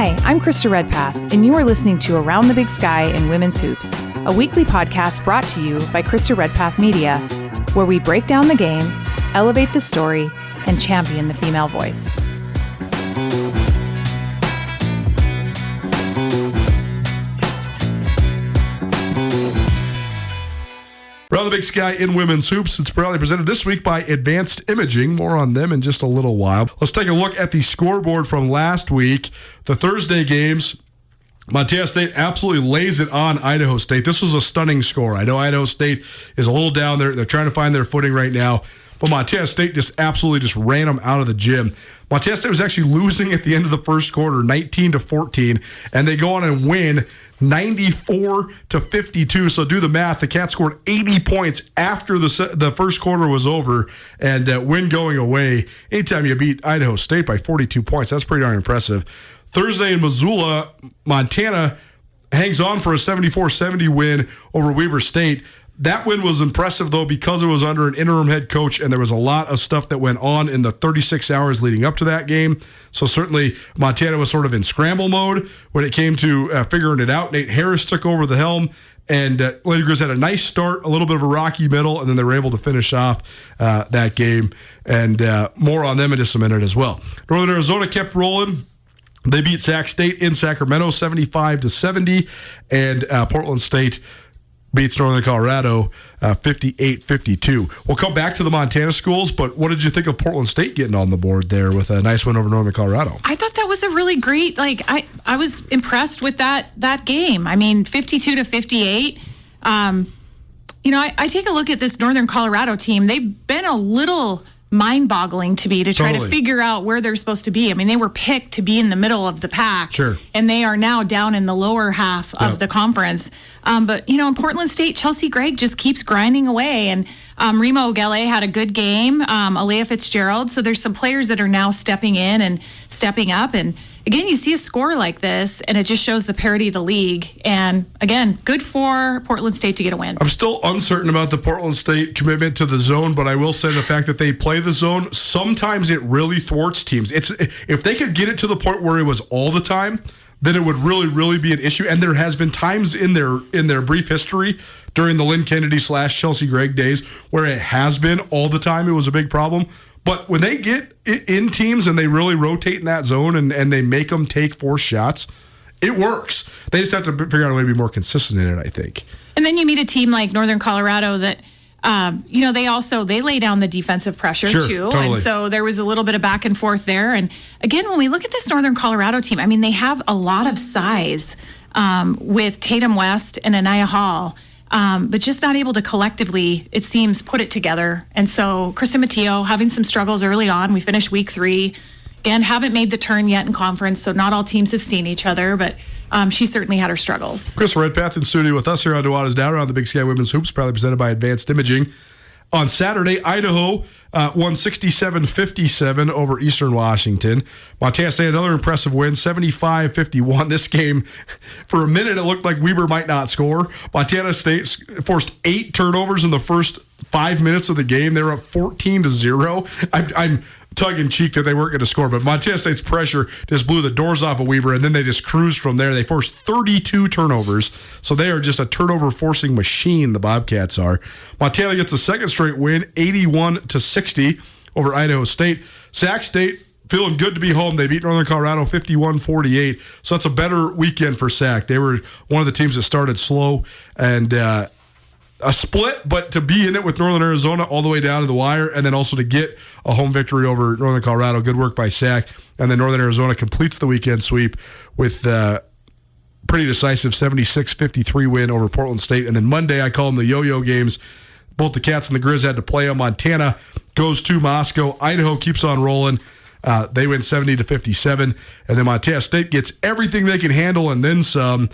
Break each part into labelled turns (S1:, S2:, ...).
S1: Hi, I'm Krista Redpath, and you are listening to Around the Big Sky in Women's Hoops, a weekly podcast brought to you by Krista Redpath Media, where we break down the game, elevate the story, and champion the female voice.
S2: Around the Big Sky in Women's Hoops. It's proudly presented this week by Advanced Imaging. More on them in just a little while. Let's take a look at the scoreboard from last week. The Thursday games, Montana State absolutely lays it on Idaho State. This was a stunning score. I know Idaho State is a little down there. They're trying to find their footing right now. But Montana State just absolutely ran them out of the gym. Montana State was actually losing at the end of the first quarter, 19-14, and they go on and win 94-52. So do the math. The Cats scored 80 points after the first quarter was over, and win going away. Anytime you beat Idaho State by 42 points, that's pretty darn impressive. Thursday in Missoula, Montana hangs on for a 74-70 win over Weber State. That win was impressive, though, because it was under an interim head coach, and there was a lot of stuff that went on in the 36 hours leading up to that game. So certainly Montana was sort of in scramble mode when it came to figuring it out. Nate Harris took over the helm, and Lady Grizz had a nice start, a little bit of a rocky middle, and then they were able to finish off that game. And more on them in just a minute as well. Northern Arizona kept rolling. They beat Sac State in Sacramento 75-70, and Portland State beats Northern Colorado 58-52. We'll come back to the Montana schools, but what did you think of Portland State getting on the board there with a nice win over Northern Colorado?
S1: I thought that was a really great, I was impressed with that game. I mean, 52-58. I take a look at this Northern Colorado team. They've been a little mind-boggling to me to try to figure out where they're supposed to be. I mean, they were picked to be in the middle of the pack,
S2: sure,
S1: and they are now down in the lower half of the conference. But, in Portland State, Chelsea Gregg just keeps grinding away, and Remo Ogele had a good game, Alea Fitzgerald, so there's some players that are now stepping in and stepping up, and again, you see a score like this, and it just shows the parity of the league. And again, good for Portland State to get a win.
S2: I'm still uncertain about the Portland State commitment to the zone, but I will say the fact that they play the zone, sometimes it really thwarts teams. If they could get it to the point where it was all the time, then it would really, really be an issue. And there has been times in their brief history during the Lynn Kennedy / Chelsea Gregg days where it has been all the time. It was a big problem. But when they get in teams and they really rotate in that zone and they make them take 4 shots, it works. They just have to figure out a way to be more consistent in it, I think.
S1: And then you meet a team like Northern Colorado that, they lay down the defensive pressure too.
S2: Totally.
S1: And so there was a little bit of back and forth there. And again, when we look at this Northern Colorado team, I mean, they have a lot of size with Tatum West and Anaya Hall. But just not able to collectively, it seems, put it together. And so Kristen Matteo having some struggles early on. We finished week 3. Again, haven't made the turn yet in conference, so not all teams have seen each other, but she certainly had her struggles.
S2: Chris Redpath in studio with us here on Nuanez Now on the Big Sky Women's Hoops, proudly presented by Advanced Imaging. On Saturday, Idaho won 67-57 over Eastern Washington. Montana State, another impressive win, 75-51. This game, for a minute, it looked like Weber might not score. Montana State forced 8 turnovers in the first 5 minutes of the game. They were up 14-0. I'm tongue-in-cheek that they weren't going to score, but Montana State's pressure just blew the doors off of Weber, and then they just cruised from there. They forced 32 turnovers, so they are just a turnover-forcing machine, the Bobcats are. Montana gets a second straight win, 81-60 over Idaho State. Sac State feeling good to be home. They beat Northern Colorado 51-48, so that's a better weekend for Sac. They were one of the teams that started slow, and a split, but to be in it with Northern Arizona all the way down to the wire, and then also to get a home victory over Northern Colorado. Good work by Sac. And then Northern Arizona completes the weekend sweep with pretty decisive 76-53 win over Portland State. And then Monday, I call them the yo-yo games. Both the Cats and the Grizz had to play them. Montana goes to Moscow. Idaho keeps on rolling. They win 70-57. And then Montana State gets everything they can handle and then some.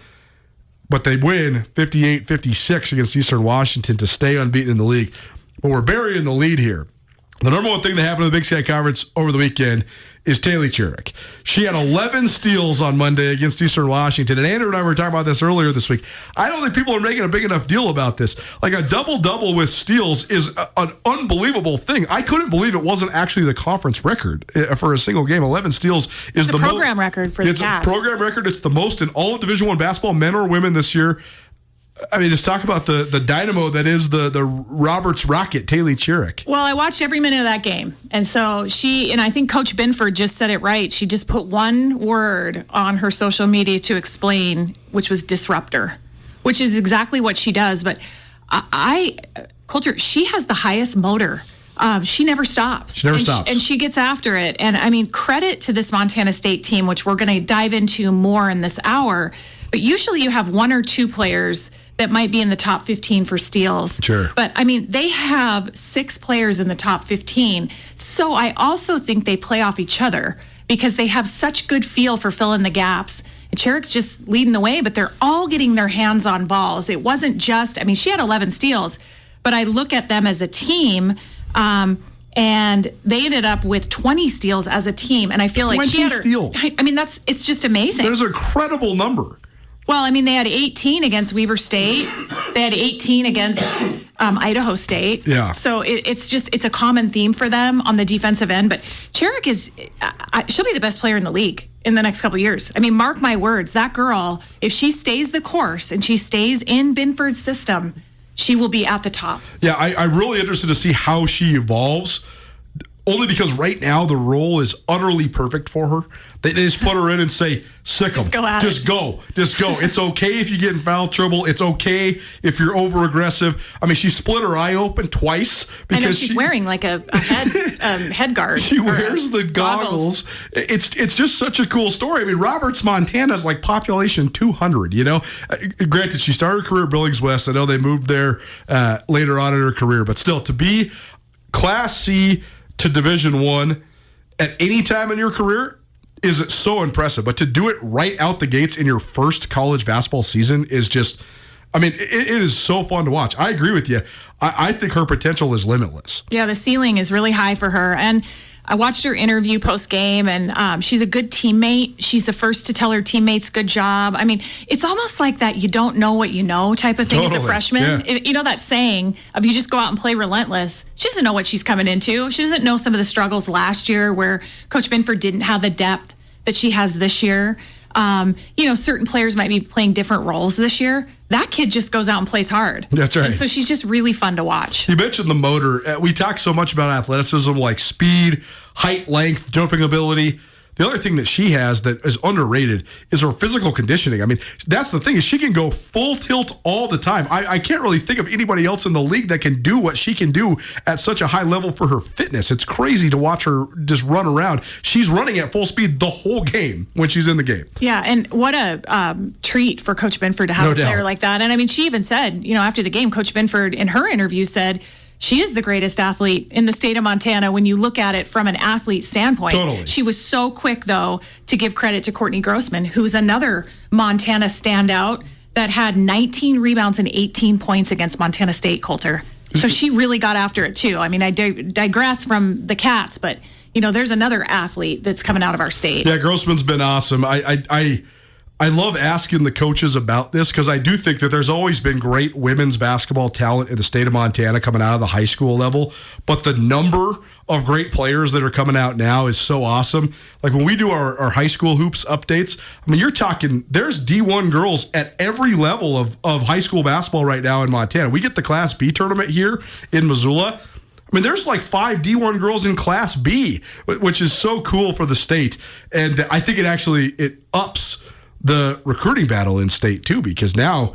S2: But they win 58-56 against Eastern Washington to stay unbeaten in the league. But we're burying the lead here. The number one thing that happened in the Big Sky Conference over the weekend is Taylor Cherrick. She had 11 steals on Monday against Eastern Washington. And Andrew and I were talking about this earlier this week. I don't think people are making a big enough deal about this. Like, a double-double with steals is an unbelievable thing. I couldn't believe it wasn't actually the conference record for a single game. 11 steals is the
S1: program record for the Cavs.
S2: It's a program record. It's the most in all of Division I basketball, men or women, this year. I mean, just talk about the dynamo that is the Roberts Rocket, Taylor Cherrick.
S1: Well, I watched every minute of that game. And so and I think Coach Binford just said it right. She just put one word on her social media to explain, which was disruptor, which is exactly what she does. But Coulter, she has the highest motor. She never stops.
S2: She never stops.
S1: And she gets after it. And I mean, credit to this Montana State team, which we're going to dive into more in this hour. But usually you have one or two players that might be in the top 15 for steals.
S2: Sure.
S1: But, I mean, they have 6 players in the top 15. So I also think they play off each other because they have such good feel for filling the gaps. And Cherrick's just leading the way, but they're all getting their hands on balls. It wasn't just, I mean, she had 11 steals, but I look at them as a team, and they ended up with 20 steals as a team. And I feel like she had her
S2: steals.
S1: I mean, it's just amazing.
S2: There's an incredible number.
S1: Well, I mean, they had 18 against Weber State. They had 18 against Idaho State.
S2: Yeah.
S1: So it's a common theme for them on the defensive end. But Cherrick she'll be the best player in the league in the next couple of years. I mean, mark my words, that girl, if she stays the course and she stays in Binford's system, she will be at the top.
S2: Yeah, I'm really interested to see how she evolves. Only because right now the role is utterly perfect for her. They just put her in and say, sick 'em. Just go. It's okay if you get in foul trouble. It's okay if you're over aggressive. I mean, she split her eye open twice because
S1: I know she's wearing like a head guard.
S2: She wears the goggles. It's just such a cool story. I mean, Roberts, Montana is like population 200. You know, granted, she started her career at Billings West. I know they moved there later on in her career, but still, to be Class C to Division I at any time in your career is so impressive. But to do it right out the gates in your first college basketball season is just, I mean, it is so fun to watch. I agree with you. I think her potential is limitless.
S1: Yeah, the ceiling is really high for her. And I watched her interview post-game, and she's a good teammate. She's the first to tell her teammates, good job. I mean, it's almost like that you don't know what you know type of thing as a freshman.
S2: Yeah.
S1: You know that saying of you just go out and play relentless. She doesn't know what she's coming into. She doesn't know some of the struggles last year where Coach Binford didn't have the depth that she has this year. Certain players might be playing different roles this year. That kid just goes out and plays hard.
S2: That's right.
S1: And so she's just really fun to watch.
S2: You mentioned the motor. We talk so much about athleticism, like speed, height, length, jumping ability. The other thing that she has that is underrated is her physical conditioning. I mean, that's the thing, is she can go full tilt all the time. I can't really think of anybody else in the league that can do what she can do at such a high level for her fitness. It's crazy to watch her just run around. She's running at full speed the whole game when she's in the game.
S1: Yeah, and what a treat for Coach Binford to have a player like that. And I mean, she even said, after the game, Coach Binford in her interview said, she is the greatest athlete in the state of Montana when you look at it from an athlete standpoint.
S2: Totally.
S1: She was so quick, though, to give credit to Courtney Grossman, who's another Montana standout that had 19 rebounds and 18 points against Montana State, Coulter. So she really got after it, too. I mean, I digress from the Cats, but, there's another athlete that's coming out of our state.
S2: Yeah, Grossman's been awesome. I love asking the coaches about this because I do think that there's always been great women's basketball talent in the state of Montana coming out of the high school level. But the number of great players that are coming out now is so awesome. Like when we do our high school hoops updates, I mean, you're talking, there's D1 girls at every level of high school basketball right now in Montana. We get the Class B tournament here in Missoula. I mean, there's like 5 D1 girls in Class B, which is so cool for the state. And I think it ups the recruiting battle in state too, because now,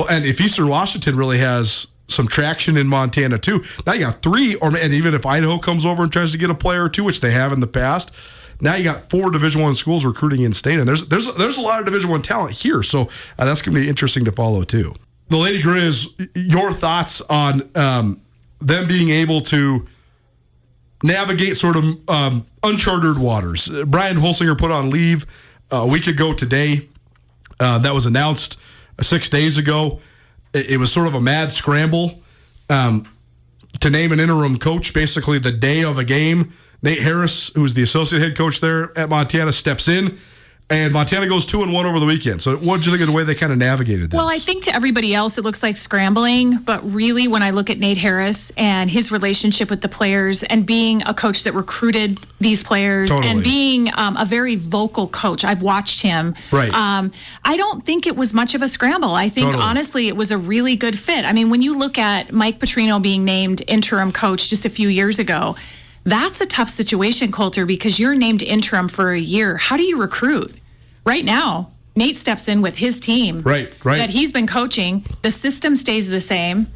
S2: and if Eastern Washington really has some traction in Montana too, now you got 3, and even if Idaho comes over and tries to get a player or 2, which they have in the past, now you got 4 Division I schools recruiting in state, and there's a lot of Division I talent here, so that's going to be interesting to follow too. The Lady Grizz, your thoughts on them being able to navigate sort of uncharted waters? Brian Holsinger put on leave a week ago today. That was announced 6 days ago. It was sort of a mad scramble. to name an interim coach basically the day of a game. Nate Harris, who's the associate head coach there at Montana, steps in. And Montana goes 2-1 over the weekend. So what did you think of the way they kind of navigated this?
S1: Well, I think to everybody else, it looks like scrambling. But really, when I look at Nate Harris and his relationship with the players and being a coach that recruited these players and being a very vocal coach, I've watched him.
S2: Right.
S1: I don't think it was much of a scramble. I think, honestly, it was a really good fit. I mean, when you look at Mike Petrino being named interim coach just a few years ago, that's a tough situation, Colter, because you're named interim for a year. How do you recruit? Right now, Nate steps in with his team that he's been coaching. The system stays the same.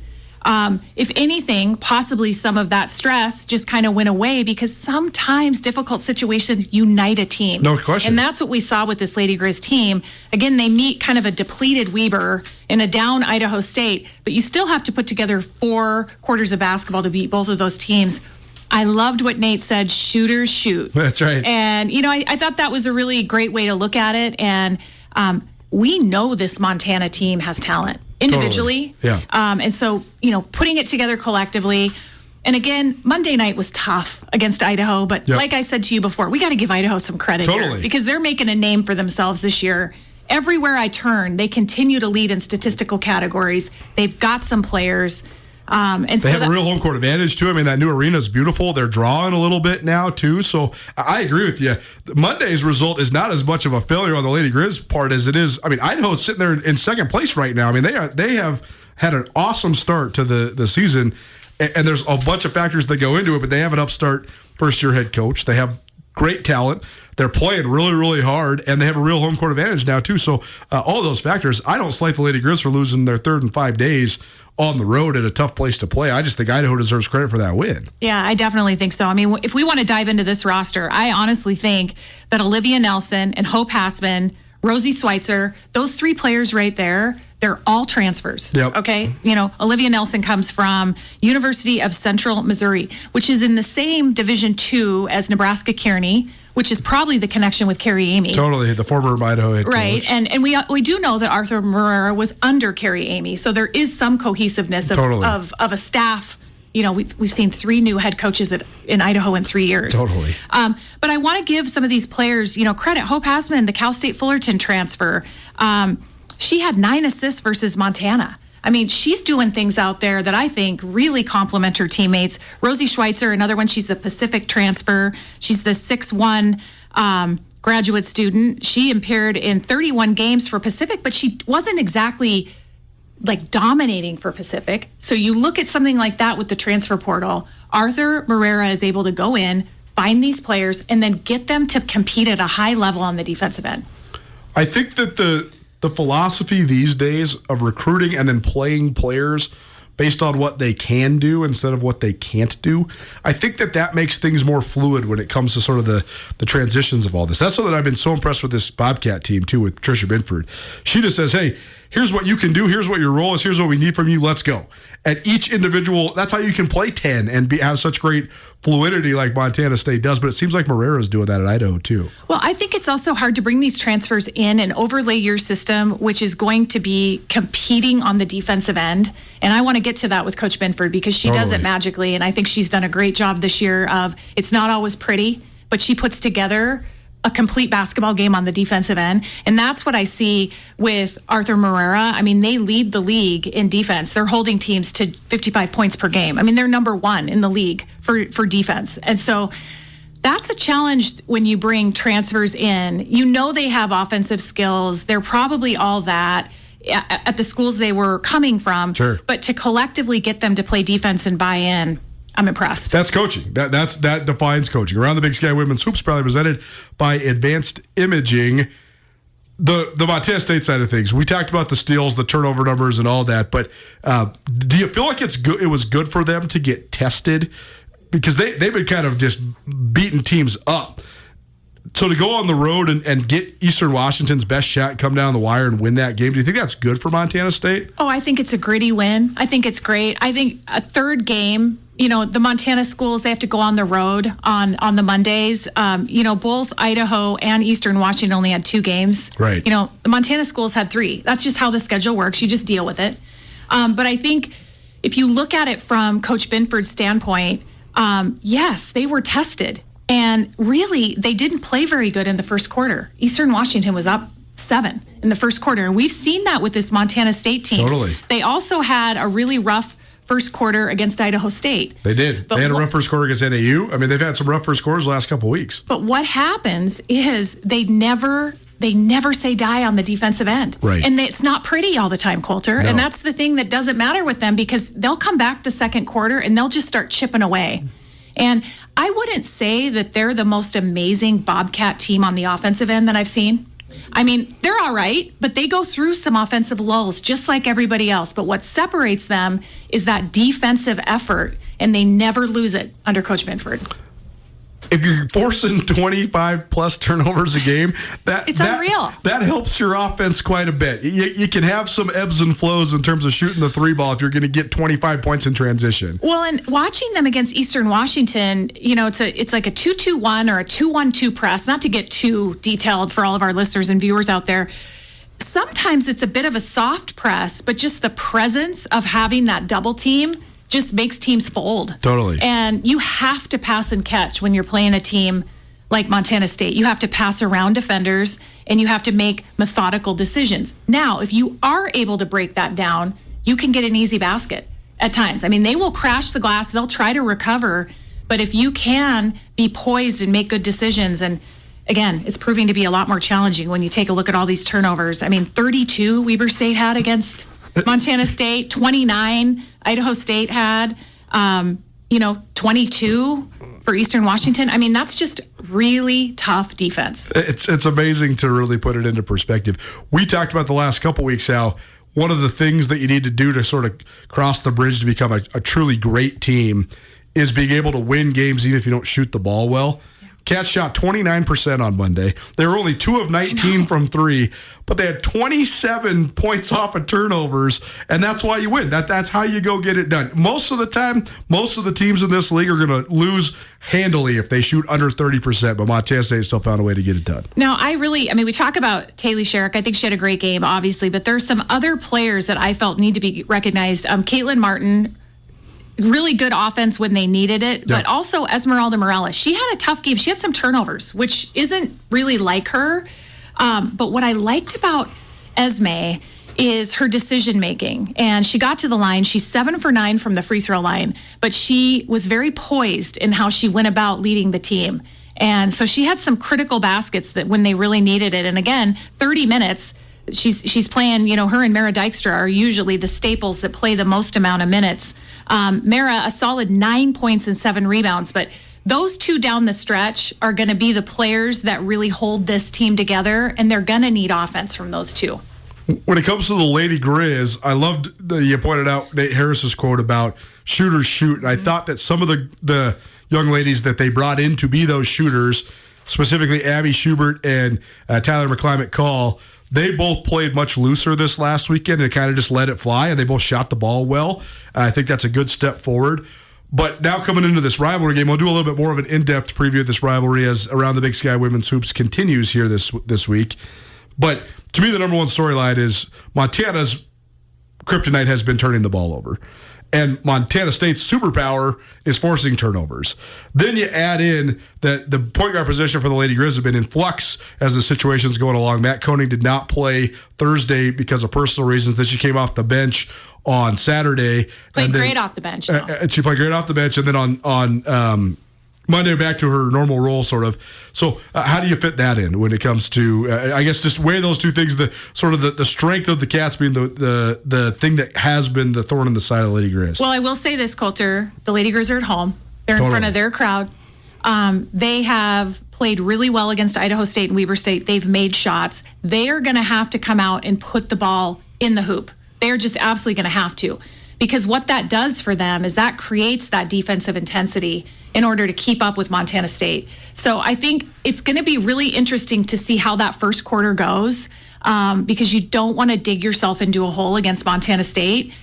S1: If anything, possibly some of that stress just kind of went away because sometimes difficult situations unite a team.
S2: No question.
S1: And that's what we saw with this Lady Grizz team. Again, they meet kind of a depleted Weber in a down Idaho State, but you still have to put together 4 quarters of basketball to beat both of those teams. I loved what Nate said, shooters shoot.
S2: That's right.
S1: And, I thought that was a really great way to look at it. And we know this Montana team has talent individually.
S2: Yeah.
S1: And so, putting it together collectively. And again, Monday night was tough against Idaho. But like I said to you before, we got to give Idaho some credit here because they're making a name for themselves this year. Everywhere I turn, they continue to lead in statistical categories. They've got some players. And
S2: they have a real home court advantage, too. I mean, that new arena is beautiful. They're drawing a little bit now, too. So I agree with you. Monday's result is not as much of a failure on the Lady Grizz part as it is. I mean, Idaho's sitting there in second place right now. I mean, they have had an awesome start to the season, and there's a bunch of factors that go into it, but they have an upstart first-year head coach. They have great talent. They're playing really, really hard, and they have a real home court advantage now, too. So all those factors, I don't slight the Lady Grizz for losing their third in 5 days on the road at a tough place to play. I just think Idaho deserves credit for that win.
S1: Yeah, I definitely think so. I mean, if we want to dive into this roster, I honestly think that Olivia Nelson and Hope Hassman, Rosie Schweitzer, those 3 players right there, they're all transfers.
S2: Yep.
S1: Okay. Olivia Nelson comes from University of Central Missouri, which is in the same Division II as Nebraska Kearney, which is probably the connection with Carrie Amy.
S2: Totally, the former Idaho head coach.
S1: Right, and we do know that Arthur Marrera was under Carrie Amy, so there is some cohesiveness of a staff. We've seen 3 new head coaches in Idaho in 3 years.
S2: Totally.
S1: But I want to give some of these players, credit. Hope Hassman, the Cal State Fullerton transfer, she had 9 assists versus Montana. I mean, she's doing things out there that I think really complement her teammates. Rosie Schweitzer, another one, she's the Pacific transfer. She's the 6'1" graduate student. She appeared in 31 games for Pacific, but she wasn't exactly like dominating for Pacific. So you look at something like that with the transfer portal. Arthur Marrera is able to go in, find these players, and then get them to compete at a high level on the defensive end.
S2: I think that the philosophy these days of recruiting and then playing players based on what they can do instead of what they can't do, I think that makes things more fluid when it comes to sort of the transitions of all this. That's something I've been so impressed with this Bobcat team, too, with Tricia Binford. She just says, hey, here's what you can do, here's what your role is, here's what we need from you, let's go. And each individual, that's how you can play 10 and have such great fluidity like Montana State does, but it seems like Marrera's doing that at Idaho, too.
S1: Well, I think it's also hard to bring these transfers in and overlay your system, which is going to be competing on the defensive end. And I want to get to that with Coach Binford because she does it magically, and I think she's done a great job this year of, it's not always pretty, but she puts together a complete basketball game on the defensive end. And that's what I see with Arthur Marrera. I mean, they lead the league in defense. They're holding teams to 55 points per game. I mean, they're number 1 in the league for defense. And so that's a challenge when you bring transfers in. They have offensive skills. They're probably all that at the schools they were coming from.
S2: Sure.
S1: But to collectively get them to play defense and buy in, I'm impressed.
S2: That's coaching. That defines coaching. Around the Big Sky Women's Hoops, probably presented by Advanced Imaging. The Montana State side of things, we talked about the steals, the turnover numbers, and all that. But do you feel like it was good for them to get tested? Because they've been kind of just beating teams up. So to go on the road and get Eastern Washington's best shot, come down the wire and win that game, do you think that's good for Montana State?
S1: Oh, I think it's a gritty win. I think it's great. I think a third game, the Montana schools, they have to go on the road on the Mondays. Both Idaho and Eastern Washington only had 2 games.
S2: Right.
S1: The Montana schools had 3. That's just how the schedule works. You just deal with it. But I think, if you look at it from Coach Binford's standpoint, yes, they were tested. And really, they didn't play very good in the first quarter. Eastern Washington was up 7 in the first quarter. And we've seen that with this Montana State team.
S2: Totally.
S1: They also had a really rough first quarter against Idaho State.
S2: They did. They had a rough first quarter against NAU. I mean, they've had some rough first quarters the last couple of weeks.
S1: But what happens is they never say die on the defensive end.
S2: Right.
S1: And it's not pretty all the time, Coulter.
S2: No.
S1: And that's the thing that doesn't matter with them, because they'll come back the second quarter and they'll just start chipping away. And I wouldn't say that they're the most amazing Bobcat team on the offensive end that I've seen. I mean, they're all right, but they go through some offensive lulls just like everybody else. But what separates them is that defensive effort, and they never lose it under Coach Binford.
S2: If you're forcing 25 plus turnovers a game,
S1: It's unreal.
S2: That helps your offense quite a bit. You can have some ebbs and flows in terms of shooting the three ball if you're going to get 25 points in transition.
S1: Well, and watching them against Eastern Washington, it's like a 2-2-1 or a 2-1-2 press, not to get too detailed for all of our listeners and viewers out there. Sometimes it's a bit of a soft press, but just the presence of having that double team just makes teams fold.
S2: Totally.
S1: And you have to pass and catch when you're playing a team like Montana State. You have to pass around defenders, and you have to make methodical decisions. Now, if you are able to break that down, you can get an easy basket at times. I mean, they will crash the glass. They'll try to recover. But if you can be poised and make good decisions, and again, it's proving to be a lot more challenging when you take a look at all these turnovers. I mean, 32 Weber State had against Montana State, 29 Idaho State had, 22 for Eastern Washington. I mean, that's just really tough defense.
S2: It's amazing to really put it into perspective. We talked about the last couple weeks how one of the things that you need to do to sort of cross the bridge to become a truly great team is being able to win games even if you don't shoot the ball well. Cats shot 29% on Monday. They were only 2 of 19 from 3, but they had 27 points off of turnovers, and that's why you win. That's how you go get it done. Most of the time, most of the teams in this league are going to lose handily if they shoot under 30%, but Montana State still found a way to get it done.
S1: Now, we talk about Taylor Sherrick. I think she had a great game, obviously, but there's some other players that I felt need to be recognized. Caitlin Martin, really good offense when they needed it, but also Esmeralda Morales. She had a tough game. She had some turnovers, which isn't really like her. But what I liked about Esme is her decision making. And she got to the line. She's 7 for 9 from the free throw line, but she was very poised in how she went about leading the team. And so she had some critical baskets that when they really needed it. And again, 30 minutes. She's playing, her and Mara Dykstra are usually the staples that play the most amount of minutes. Mara, a solid 9 points and 7 rebounds, but those two down the stretch are going to be the players that really hold this team together, and they're going to need offense from those two.
S2: When it comes to the Lady Grizz, I loved that you pointed out Nate Harris's quote about shooters shoot. And I thought that some of the young ladies that they brought in to be those shooters, specifically Abby Schubert and Tyler McClimate Call, they both played much looser this last weekend and kind of just let it fly, and they both shot the ball well. I think that's a good step forward. But now coming into this rivalry game, we'll do a little bit more of an in-depth preview of this rivalry as Around the Big Sky Women's Hoops continues here this week. But to me, the number one storyline is Montana's kryptonite has been turning the ball over. And Montana State's superpower is forcing turnovers. Then you add in that the point guard position for the Lady Grizz has been in flux as the situation's going along. Matt Koenig did not play Thursday because of personal reasons. Then she came off the bench on Saturday.
S1: Played great off the bench.
S2: She played great off the bench. And then on Monday, back to her normal role, sort of. So how do you fit that in when it comes to, I guess, just weigh those two things, the sort of the strength of the Cats being the thing that has been the thorn in the side of the Lady Grizz?
S1: Well, I will say this, Coulter. The Lady Grizz are at home. They're in front of their crowd. They have played really well against Idaho State and Weber State. They've made shots. They are going to have to come out and put the ball in the hoop. They're just absolutely going to have to. Because what that does for them is that creates that defensive intensity in order to keep up with Montana State. So I think it's going to be really interesting to see how that first quarter goes, because you don't want to dig yourself into a hole against Montana State.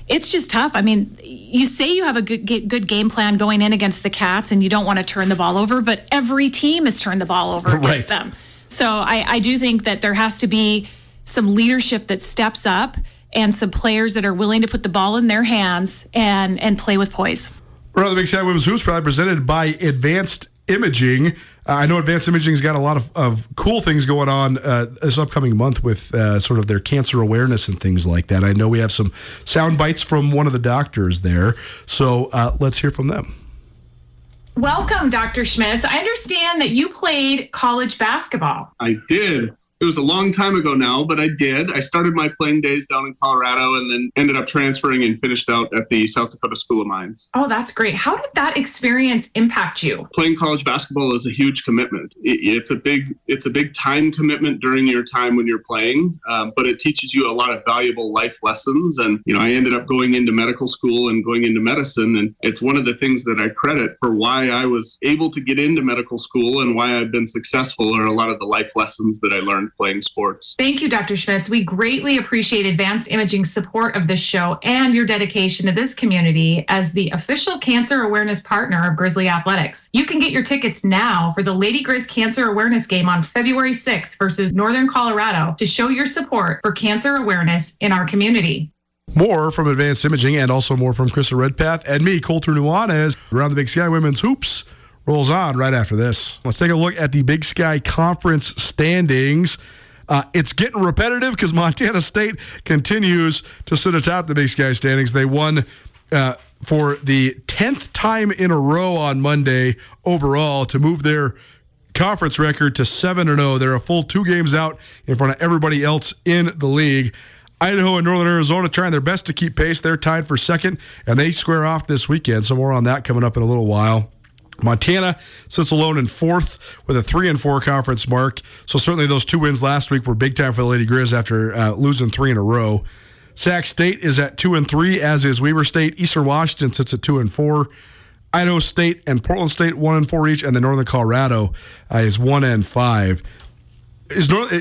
S1: It's just tough. I mean, you say you have a good game plan going in against the Cats and you don't want to turn the ball over, but every team has turned the ball over against them. So I do think that there has to be some leadership that steps up and some players that are willing to put the ball in their hands and play with poise.
S2: We're on the Big Sky Women's Hoops, probably presented by Advanced Imaging. I know Advanced Imaging's got a lot of cool things going on this upcoming month with sort of their cancer awareness and things like that. I know we have some sound bites from one of the doctors there, so let's hear from them.
S1: Welcome, Dr. Schmitz. I understand that you played college basketball.
S3: I did. It was a long time ago now, but I did. I started my playing days down in Colorado and then ended up transferring and finished out at the South Dakota School of Mines.
S1: Oh, that's great. How did that experience impact you?
S3: Playing college basketball is a huge commitment. It's a big time commitment during your time when you're playing, but it teaches you a lot of valuable life lessons. And, I ended up going into medical school and going into medicine. And it's one of the things that I credit for why I was able to get into medical school and why I've been successful are a lot of the life lessons that I learned playing sports.
S1: Thank you, Dr. Schmitz. We greatly appreciate Advanced Imaging's support of this show and your dedication to this community as the official cancer awareness partner of Grizzly Athletics. You can get your tickets now for the Lady Grizz Cancer Awareness Game on February 6th versus Northern Colorado to show your support for cancer awareness in our community.
S2: More from Advanced Imaging and also more from Krista Redpath and me, Colter Nuanez. Around the Big Sky Women's Hoops rolls on right after this. Let's take a look at the Big Sky Conference standings. It's getting repetitive because Montana State continues to sit atop the Big Sky standings. They won for the 10th time in a row on Monday overall to move their conference record to 7-0. They're a full 2 games out in front of everybody else in the league. Idaho and Northern Arizona trying their best to keep pace. They're tied for second, and they square off this weekend. So more on that coming up in a little while. Montana sits alone in 4th with a 3-4 conference mark. So certainly those 2 wins last week were big time for the Lady Grizz after losing 3 in a row. Sac State is at 2-3, as is Weber State. Eastern Washington sits at 2-4. Idaho State and Portland State 1-4 each, and then Northern Colorado is 1-5.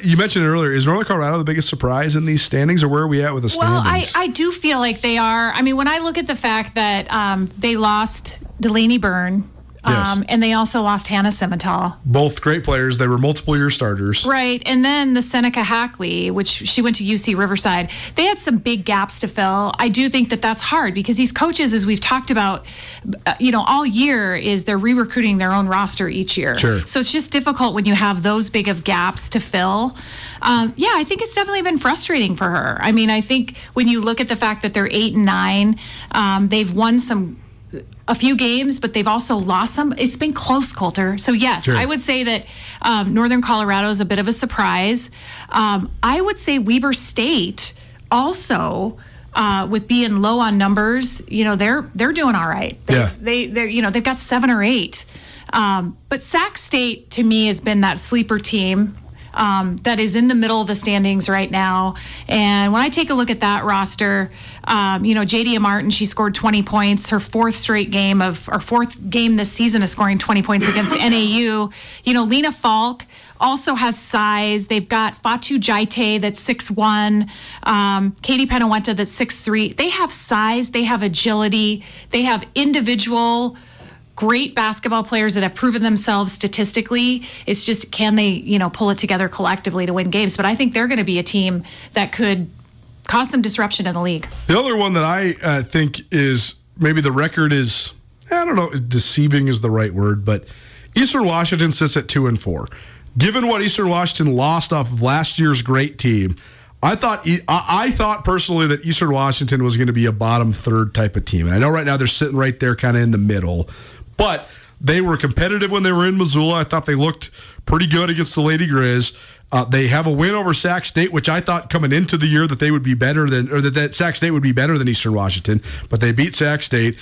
S2: You mentioned it earlier. Is Northern Colorado the biggest surprise in these standings, or where are we at with the standings?
S1: Well, I do feel like they are. I mean, when I look at the fact that they lost Delaney Byrne,
S2: Yes.
S1: And they also lost Hannah Simmental.
S2: Both great players. They were multiple-year starters.
S1: Right. And then the Seneca Hackley, which she went to UC Riverside. They had some big gaps to fill. I do think that that's hard because these coaches, as we've talked about, all year, is they're re-recruiting their own roster each year.
S2: Sure.
S1: So it's just difficult when you have those big of gaps to fill. I think it's definitely been frustrating for her. I mean, I think when you look at the fact that they're 8-9, they've won a few games, but they've also lost some. It's been close, Colter. So, yes,
S2: sure.
S1: I would say that Northern Colorado is a bit of a surprise. I would say Weber State also, with being low on numbers, they're doing all right. They've got 7 or 8. But Sac State, to me, has been that sleeper team that is in the middle of the standings right now. And when I take a look at that roster, Jadia Martin, she scored 20 points. Her fourth game this season is scoring 20 points against NAU. Lena Falk also has size. They've got Fatu Jaite that's 6'1", Katie Penawenta that's 6'3". They have size. They have agility. They have individual great basketball players that have proven themselves statistically. It's just, can they, pull it together collectively to win games? But I think they're going to be a team that could cause some disruption in the league.
S2: The other one that I think is maybe the record is, I don't know, deceiving is the right word, but Eastern Washington sits at 2-4. Given what Eastern Washington lost off of last year's great team, I thought personally that Eastern Washington was going to be a bottom third type of team. And I know right now they're sitting right there kind of in the middle, but they were competitive when they were in Missoula. I thought they looked pretty good against the Lady Grizz. They have a win over Sac State, which I thought coming into the year that they would be better than, or that Sac State would be better than Eastern Washington, but they beat Sac State.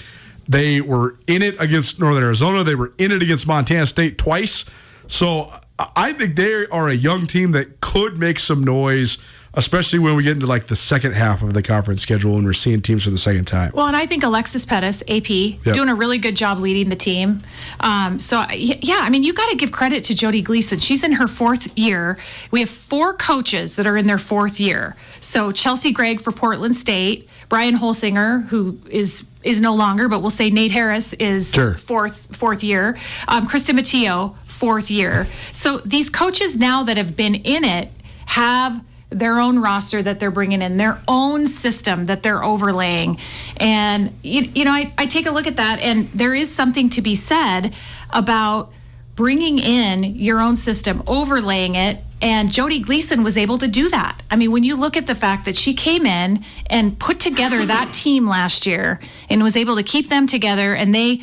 S2: They were in it against Northern Arizona. They were in it against Montana State twice. So I think they are a young team that could make some noise, especially when we get into like the second half of the conference schedule and we're seeing teams for the second time.
S1: Well, and I think Alexis Pettis, AP, doing a really good job leading the team. You got to give credit to Jody Gleason. She's in her 4th year. We have 4 coaches that are in their 4th year. So Chelsea Gregg for Portland State, Brian Holsinger, who is no longer, but we'll say Nate Harris is fourth year. Krista Matteo, 4th year. So these coaches now that have been in it have their own roster that they're bringing in, their own system that they're overlaying. And, I take a look at that, and there is something to be said about bringing in your own system, overlaying it, and Jody Gleason was able to do that. I mean, when you look at the fact that she came in and put together that team last year and was able to keep them together, and they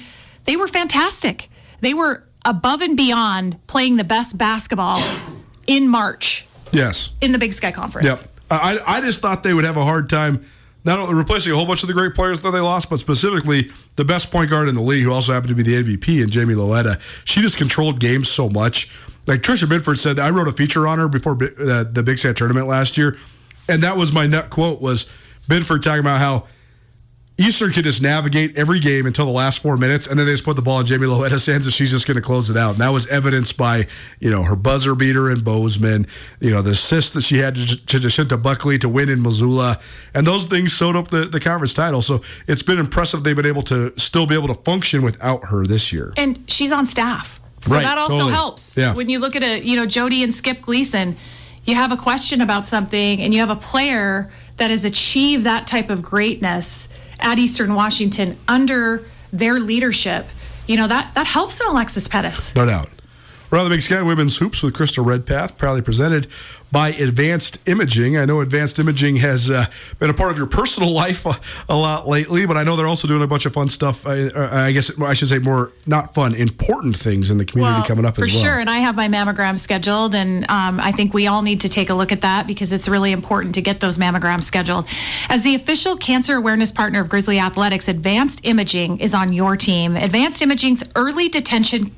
S1: were fantastic. They were above and beyond playing the best basketball in March.
S2: Yes.
S1: In the Big Sky Conference.
S2: Yep. I just thought they would have a hard time not only replacing a whole bunch of the great players that they lost, but specifically the best point guard in the league, who also happened to be the MVP, and Jamie Loetta. She just controlled games so much. Like Trisha Binford said, I wrote a feature on her before the Big Sky tournament last year, and that was my nut quote, was Binford talking about how Eastern could just navigate every game until the last 4 minutes, and then they just put the ball in Jamie Loetta's hands, and she's just going to close it out. And that was evidenced by, her buzzer beater in Bozeman, the assist that she had to Jacinta Buckley to win in Missoula, and those things sewed up the conference title. So it's been impressive they've been able to still be able to function without her this year.
S1: And she's on staff, so
S2: right,
S1: that also
S2: totally
S1: helps.
S2: Yeah.
S1: When you look at Jody and Skip Gleason, you have a question about something, and you have a player that has achieved that type of greatness at Eastern Washington under their leadership. That helps in Alexis Pettis.
S2: No doubt. We're on the Big Sky Women's Hoops with Crystal Redpath, proudly presented by Advanced Imaging. I know Advanced Imaging has been a part of your personal life a lot lately, but I know they're also doing a bunch of fun stuff. I guess I should say more, not fun, important things in the community coming up as well.
S1: For sure, and I have my mammogram scheduled, and I think we all need to take a look at that because it's really important to get those mammograms scheduled. As the official cancer awareness partner of Grizzly Athletics, Advanced Imaging is on your team. Advanced Imaging's early detection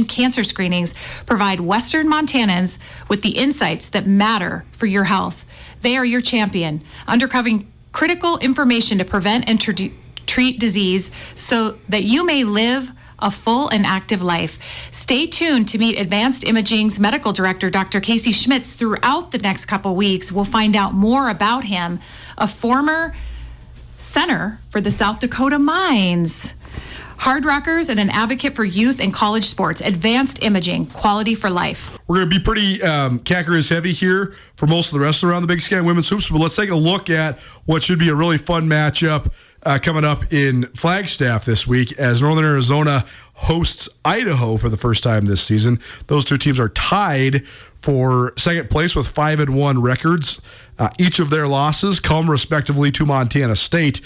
S1: cancer screenings provide Western Montanans with the insights that matter for your health. They are your champion, uncovering critical information to prevent and treat disease so that you may live a full and active life. Stay tuned to meet Advanced Imaging's medical director, Dr. Casey Schmitz, throughout the next couple weeks. We'll find out more about him, a former center for the South Dakota Mines. Hard Rockers and an advocate for youth and college sports. Advanced Imaging, quality for life. We're
S2: going to be pretty Cacker's heavy here for most of the rest around the Big Sky Women's Hoops, but let's take a look at what should be a really fun matchup coming up in Flagstaff this week as Northern Arizona hosts Idaho for the first time this season. Those two teams are tied for second place with 5-1 records. Each of their losses come respectively to Montana State.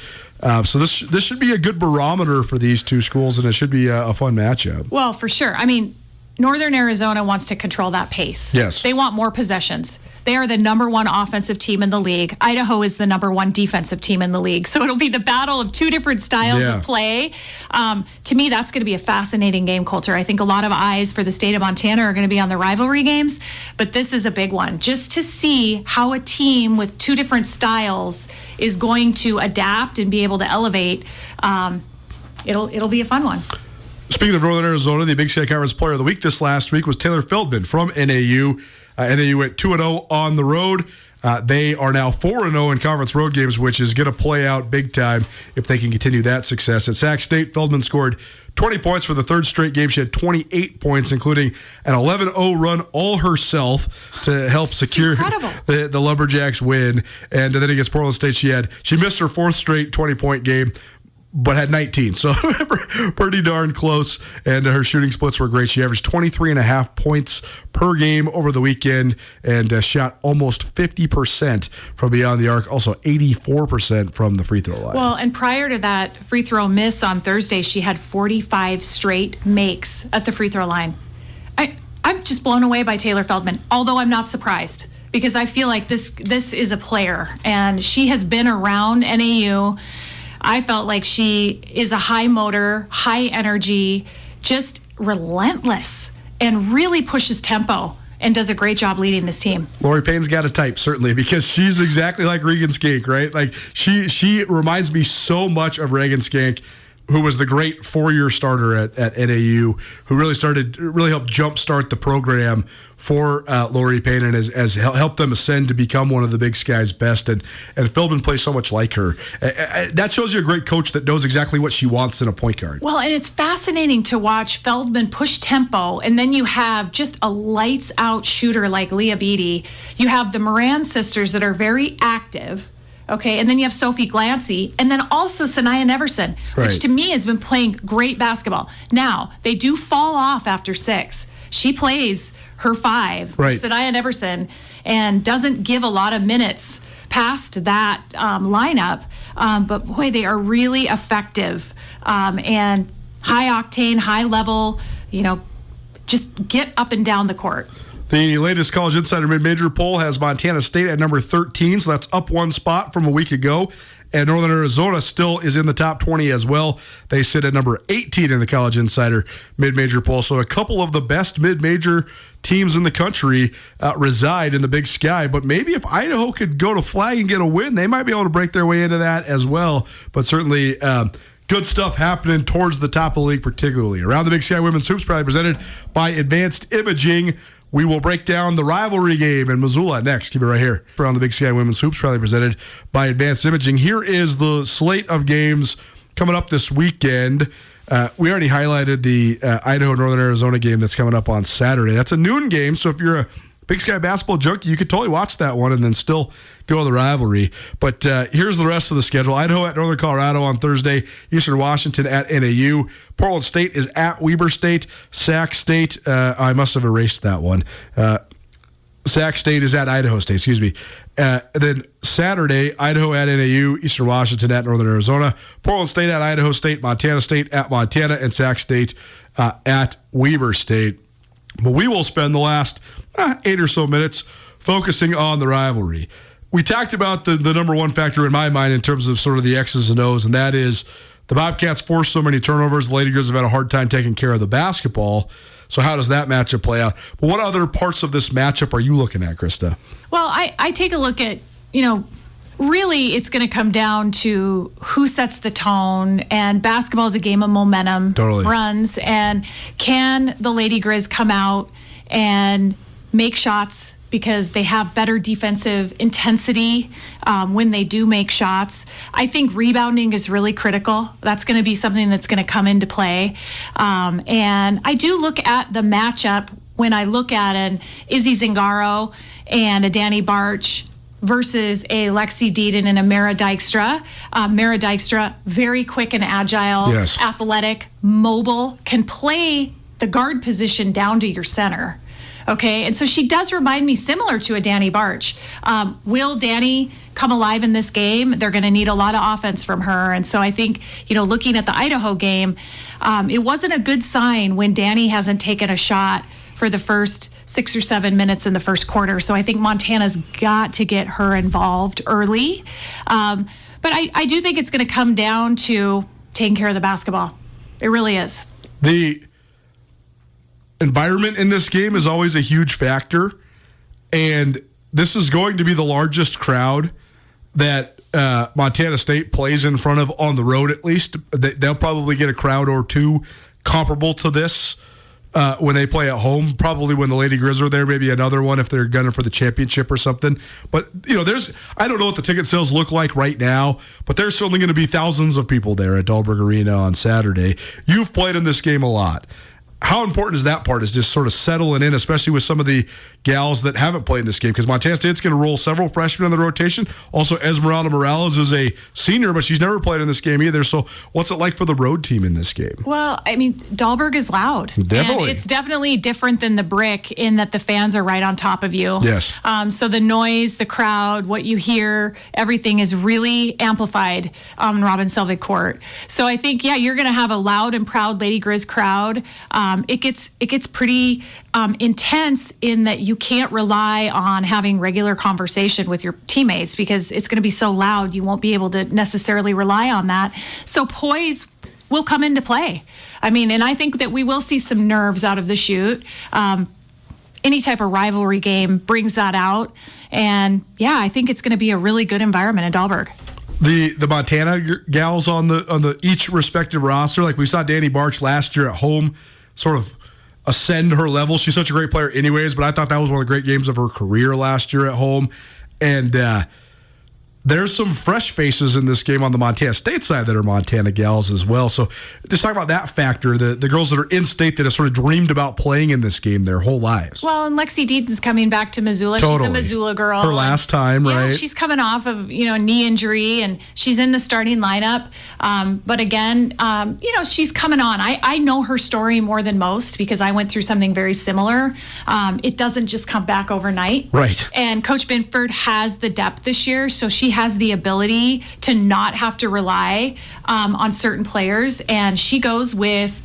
S2: So this should be a good barometer for these two schools, and it should be a fun matchup.
S1: Well, for sure. I mean, Northern Arizona wants to control that pace.
S2: Yes.
S1: They want more possessions. They are the number one offensive team in the league. Idaho is the number one defensive team in the league. So it'll be the battle of two different styles of play. To me, that's going to be a fascinating game, Coulter. I think a lot of eyes for the state of Montana are going to be on the rivalry games, but this is a big one. Just to see how a team with two different styles is going to adapt and be able to elevate, it'll be a fun one.
S2: Speaking of Northern Arizona, the Big Sky Conference Player of the Week this last week was Taylor Feldman from NAU. NAU went 2-0 on the road. They are now 4-0 in conference road games, which is going to play out big time if they can continue that success. At Sac State, Feldman scored 20 points for the third straight game. She had 28 points, including an 11-0 run all herself to help secure the Lumberjacks win. And then against Portland State, she missed her fourth straight 20-point game, but had 19. So pretty darn close, and her shooting splits were great. She averaged 23.5 points per game over the weekend and shot almost 50% from beyond the arc, also 84% from the free throw line.
S1: Well, and prior to that free throw miss on Thursday, she had 45 straight makes at the free throw line. I'm just blown away by Taylor Feldman, although I'm not surprised because I feel like this is a player, and she has been around NAU. I felt like she is a high motor, high energy, just relentless, and really pushes tempo and does a great job leading this team.
S2: Lori Payne's got a type, certainly, because she's exactly like Regan Skank, right? Like she reminds me so much of Regan Skank. who was the great 4-year starter at NAU, who really helped jumpstart the program for Lori Payne and has helped them ascend to become one of the Big Sky's best. And Feldman plays so much like her. That shows you a great coach that knows exactly what she wants in a point guard.
S1: Well, and it's fascinating to watch Feldman push tempo, and then you have just a lights out shooter like Leah Beatty. You have the Moran sisters that are very active. Okay, and then you have Sophie Glancy, and then also Sanaya Neverson, which to me has been playing great basketball. Now, they do fall off after 6. She plays her 5, Sanaya Neverson, and doesn't give a lot of minutes past that lineup. But boy, they are really effective and high octane, high level, just get up and down the court.
S2: The latest College Insider Mid-Major poll has Montana State at number 13, so that's up 1 spot from a week ago. And Northern Arizona still is in the top 20 as well. They sit at number 18 in the College Insider Mid-Major poll. So a couple of the best mid-major teams in the country reside in the Big Sky. But maybe if Idaho could go to Flag and get a win, they might be able to break their way into that as well. But certainly good stuff happening towards the top of the league, particularly. Around the Big Sky Women's Hoops, probably presented by Advanced Imaging. We will break down the rivalry game in Missoula next. Keep it right here. Around the Big Sky Women's Hoops, probably presented by Advanced Imaging. Here is the slate of games coming up this weekend. We already highlighted the Idaho-Northern Arizona game that's coming up on Saturday. That's a noon game, so if you're a Big Sky basketball junkie, you could totally watch that one and then still go to the rivalry. But here's the rest of the schedule. Idaho at Northern Colorado on Thursday. Eastern Washington at NAU. Portland State is at Weber State. Sac State, I must have erased that one. Sac State is at Idaho State, excuse me. Then Saturday, Idaho at NAU, Eastern Washington at Northern Arizona, Portland State at Idaho State, Montana State at Montana, and Sac State at Weber State. But we will spend the last 8 or so minutes focusing on the rivalry. We talked about the number one factor in my mind in terms of sort of the X's and O's, and that is the Bobcats force so many turnovers. The Lady Grizz have had a hard time taking care of the basketball. So how does that matchup play out? But what other parts of this matchup are you looking at, Krista?
S1: Well, I take a look at, really it's going to come down to who sets the tone, and basketball is a game of momentum, runs, and can the Lady Grizz come out and make shots because they have better defensive intensity when they do make shots. I think rebounding is really critical. That's going to be something that's going to come into play. And I do look at the matchup when I look at an Izzy Zingaro and a Danny Barch versus a Lexi Deedon and a Mara Dykstra. Mara Dykstra, very quick and agile, athletic, mobile, can play the guard position down to your center. Okay, and so she does remind me similar to a Danny Barch. Will Danny come alive in this game? They're going to need a lot of offense from her. And so I think, looking at the Idaho game, it wasn't a good sign when Danny hasn't taken a shot for the first 6 or 7 minutes in the first quarter. So I think Montana's got to get her involved early. But I do think it's going to come down to taking care of the basketball. It really is.
S2: The environment in this game is always a huge factor, and this is going to be the largest crowd that Montana State plays in front of on the road, at least. They'll probably get a crowd or two comparable to this when they play at home. Probably when the Lady Grizz are there, maybe another one if they're gunning for the championship or something. But, I don't know what the ticket sales look like right now, but there's certainly going to be thousands of people there at Dahlberg Arena on Saturday. You've played in this game a lot. How important is that part, is just sort of settling in, especially with some of the gals that haven't played in this game? Because Montana State's going to roll several freshmen in the rotation. Also, Esmeralda Morales is a senior, but she's never played in this game either. So what's it like for the road team in this game?
S1: Well, Dahlberg is loud.
S2: Definitely.
S1: And it's definitely different than the Brick in that the fans are right on top of you.
S2: Yes.
S1: So the noise, the crowd, what you hear, everything is really amplified on Robin Selvig Court. So I think, you're going to have a loud and proud Lady Grizz crowd. It gets pretty intense in that you can't rely on having regular conversation with your teammates because it's going to be so loud you won't be able to necessarily rely on that. So poise will come into play. And I think that we will see some nerves out of the chute. Any type of rivalry game brings that out. And, I think it's going to be a really good environment in Dahlberg.
S2: the Montana gals on the each respective roster. Like we saw Danny Barch last year at home sort of ascend her level. She's such a great player anyways, but I thought that was one of the great games of her career last year at home. And there's some fresh faces in this game on the Montana State side that are Montana gals as well. So just talk about that factor, the girls that are in state that have sort of dreamed about playing in this game their whole lives.
S1: Well, and Lexi Deaton's coming back to Missoula.
S2: Totally.
S1: She's a Missoula girl.
S2: Her last time, right?
S1: She's coming off of, knee injury, and she's in the starting lineup. But again, she's coming on. I know her story more than most because I went through something very similar. It doesn't just come back overnight.
S2: Right.
S1: And Coach Binford has the depth this year, so she has the ability to not have to rely on certain players. And she goes with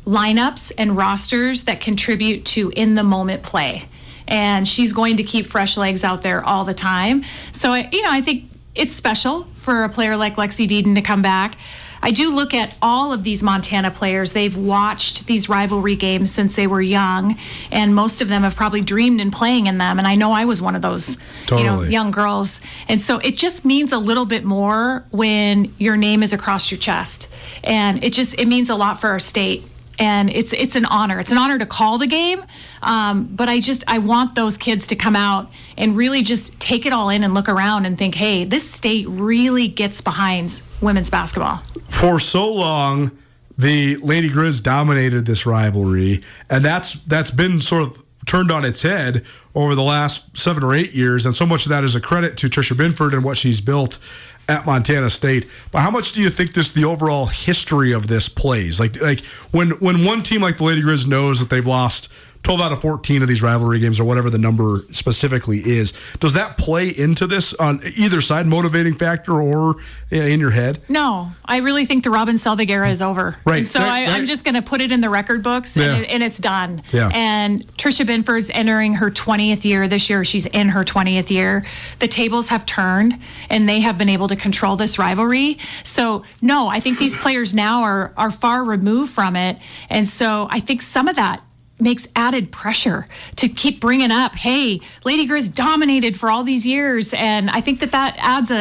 S1: lineups and rosters that contribute to in-the-moment play. And she's going to keep fresh legs out there all the time. So, I think it's special for a player like Lexi Deaton to come back. I do look at all of these Montana players. They've watched these rivalry games since they were young, and most of them have probably dreamed in playing in them. And I know I was one of those young girls. And so it just means a little bit more when your name is across your chest. And it means a lot for our state. And it's an honor. It's an honor to call the game, but I want those kids to come out and really just take it all in and look around and think, hey, this state really gets behind women's basketball.
S2: For so long, the Lady Grizz dominated this rivalry, and that's been sort of turned on its head over the last 7 or 8 years, and so much of that is a credit to Tricia Binford and what she's built at Montana State. But how much do you think the overall history of this plays? Like when one team like the Lady Grizz knows that they've lost 12 out of 14 of these rivalry games or whatever the number specifically is, does that play into this on either side, motivating factor or in your head?
S1: No, I really think the Robin Selvig era is over.
S2: Right.
S1: And so I'm just going to put it in the record books and it's done.
S2: Yeah.
S1: And Tricia Binford's entering her 20th year this year. She's in her 20th year. The tables have turned and they have been able to control this rivalry. So no, I think these players now are far removed from it. And so I think some of that makes added pressure to keep bringing up, hey, Lady Grizz dominated for all these years. And I think that adds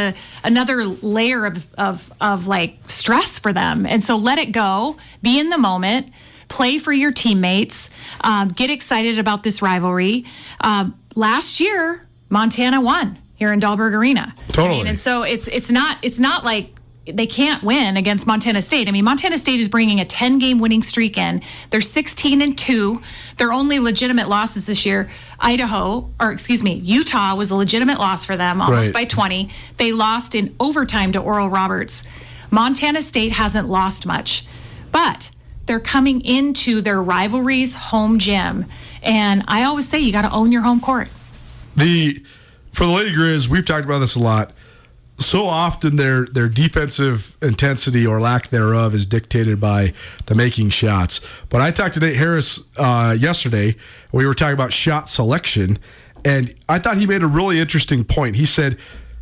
S1: another layer of like stress for them. And so let it go, be in the moment, play for your teammates, get excited about this rivalry. Last year, Montana won here in Dahlberg Arena.
S2: Totally.
S1: And so it's not like they can't win against Montana State. I mean, Montana State is bringing a 10-game winning streak in. They're 16-2. Their only legitimate losses this year, Utah was a legitimate loss for them, almost by 20. They lost in overtime to Oral Roberts. Montana State hasn't lost much, but they're coming into their rivalry's home gym. And I always say you got to own your home court.
S2: For the Lady Grizz, we've talked about this a lot. So often their defensive intensity or lack thereof is dictated by the making shots. But I talked to Nate Harris yesterday. We were talking about shot selection, and I thought he made a really interesting point. He said,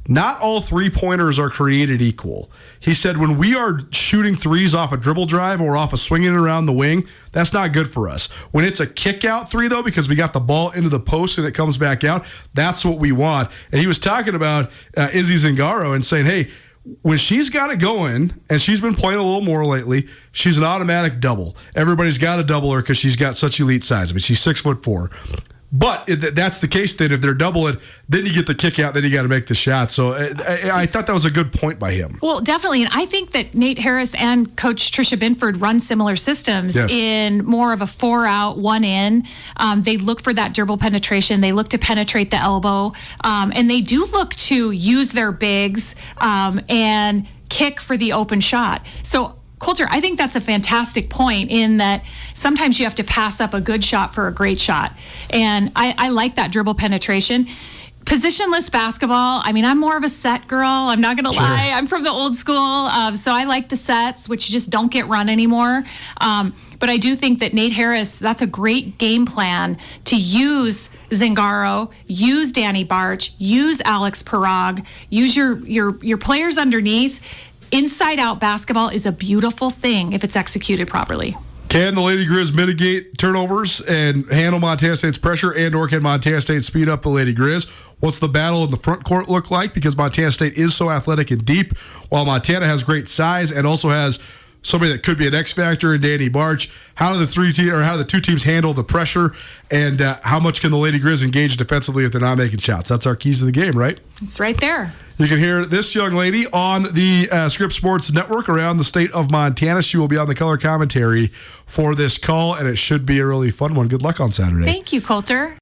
S2: not all three-pointers are created equal. He said, when we are shooting threes off a dribble drive or off a swinging around the wing, that's not good for us. When it's a kick-out three, though, because we got the ball into the post and it comes back out, that's what we want. And he was talking about Izzy Zingaro and saying, hey, when she's got it going, and she's been playing a little more lately, she's an automatic double. Everybody's got to double her because she's got such elite size. I mean, she's 6'4". But that's the case that if they're double it, then you get the kick out, then you got to make the shot. So I thought that was a good point by him.
S1: Well, definitely. And I think that Nate Harris and Coach Tricia Binford run similar systems in more of a 4-out, 1-in. They look for that dribble penetration. They look to penetrate the elbow. And they do look to use their bigs and kick for the open shot. So Coulter, I think that's a fantastic point in that sometimes you have to pass up a good shot for a great shot. And I like that dribble penetration. Positionless basketball, I mean, I'm more of a set girl. I'm not going to lie. I'm from the old school. So I like the sets, which just don't get run anymore. But I do think that Nate Harris, that's a great game plan to use Zingaro, use Danny Barch, use Alex Parag, use your players underneath. Inside-out basketball is a beautiful thing if it's executed properly.
S2: Can the Lady Grizz mitigate turnovers and handle Montana State's pressure, and/or can Montana State speed up the Lady Grizz? What's the battle in the front court look like? Because Montana State is so athletic and deep, while Montana has great size and also has somebody that could be an X factor in Danny Barch. How do the two teams handle the pressure, and how much can the Lady Grizz engage defensively if they're not making shots? That's our keys to the game, right?
S1: It's right there.
S2: You can hear this young lady on the Scripps Sports Network around the state of Montana. She will be on the color commentary for this call, and it should be a really fun one. Good luck on Saturday.
S1: Thank you, Coulter.